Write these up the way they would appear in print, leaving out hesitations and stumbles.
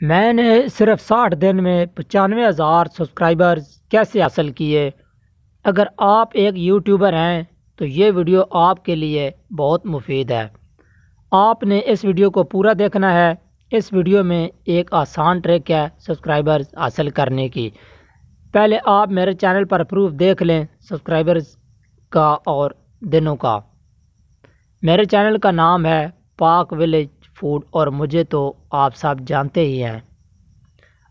मैंने सिर्फ 60 दिन में 95,000 सब्सक्राइबर्स कैसे हासिल किए। अगर आप एक यूट्यूबर हैं तो ये वीडियो आपके लिए बहुत मुफीद है। आपने इस वीडियो को पूरा देखना है। इस वीडियो में एक आसान ट्रिक है सब्सक्राइबर्स हासिल करने की। पहले आप मेरे चैनल पर प्रूफ देख लें सब्सक्राइबर्स का और दिनों का। मेरे चैनल का नाम है पाक विलेज फूड और मुझे तो आप सब जानते ही हैं।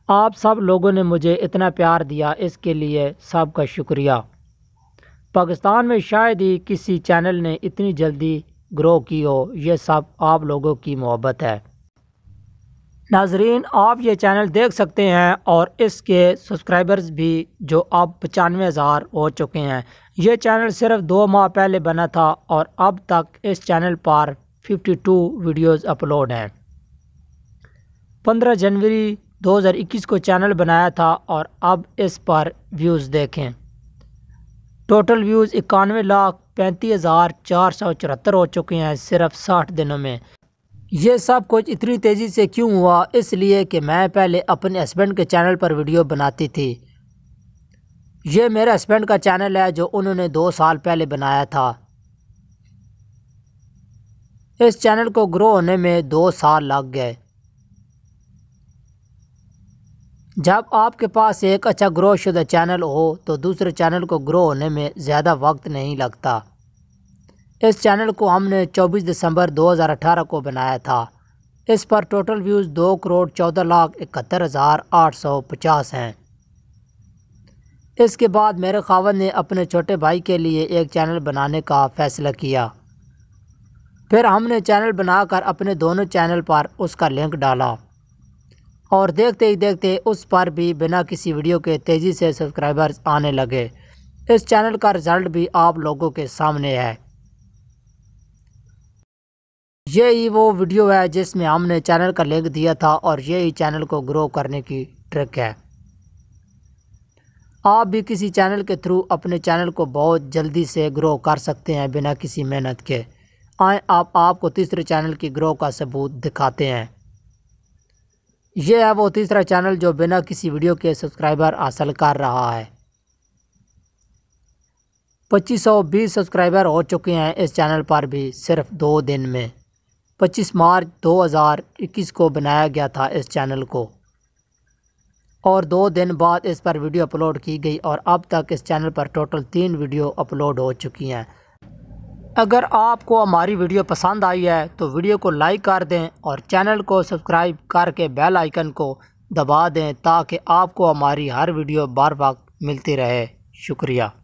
आप सब लोगों ने मुझे इतना प्यार दिया, इसके लिए सबका शुक्रिया। पाकिस्तान में शायद ही किसी चैनल ने इतनी जल्दी ग्रो की हो, ये सब आप लोगों की मोहब्बत है। नाजरीन, आप ये चैनल देख सकते हैं और इसके सब्सक्राइबर्स भी जो अब 95,000 हो चुके हैं। ये चैनल सिर्फ 2 माह पहले बना था और अब तक इस चैनल पर 52 वीडियोस अपलोड हैं। 15 जनवरी 2021 को चैनल बनाया था और अब इस पर व्यूज़ देखें। टोटल व्यूज़ 91,35,474 हो चुके हैं सिर्फ 60 दिनों में। ये सब कुछ इतनी तेज़ी से क्यों हुआ? इसलिए कि मैं पहले अपने हस्बैंड के चैनल पर वीडियो बनाती थी। ये मेरे हस्बैंड का चैनल है जो उन्होंने 2 साल पहले बनाया था। इस चैनल को ग्रो होने में 2 साल लग गए। जब आपके पास एक अच्छा ग्रो शुदा चैनल हो तो दूसरे चैनल को ग्रो होने में ज़्यादा वक्त नहीं लगता। इस चैनल को हमने 24 दिसंबर 2018 को बनाया था। इस पर टोटल व्यूज़ 2,14,71,850 हैं। इसके बाद मेरे खावंद ने अपने छोटे भाई के लिए एक चैनल बनाने का फ़ैसला किया। फिर हमने चैनल बनाकर अपने दोनों चैनल पर उसका लिंक डाला और देखते ही देखते उस पर भी बिना किसी वीडियो के तेज़ी से सब्सक्राइबर्स आने लगे। इस चैनल का रिज़ल्ट भी आप लोगों के सामने है। यही वो वीडियो है जिसमें हमने चैनल का लिंक दिया था और यही चैनल को ग्रो करने की ट्रिक है। आप भी किसी चैनल के थ्रू अपने चैनल को बहुत जल्दी से ग्रो कर सकते हैं बिना किसी मेहनत के। आए आपको तीसरे चैनल की ग्रो का सबूत दिखाते हैं। यह है वो तीसरा चैनल जो बिना किसी वीडियो के सब्सक्राइबर हासिल कर रहा है। 2520 सब्सक्राइबर हो चुके हैं इस चैनल पर भी सिर्फ 2 दिन में। 25 मार्च 2021 को बनाया गया था इस चैनल को और 2 दिन बाद इस पर वीडियो अपलोड की गई और अब तक इस चैनल पर टोटल 3 वीडियो अपलोड हो चुकी हैं। अगर आपको हमारी वीडियो पसंद आई है तो वीडियो को लाइक कर दें और चैनल को सब्सक्राइब करके बेल आइकन को दबा दें ताकि आपको हमारी हर वीडियो बार बार मिलती रहे। शुक्रिया।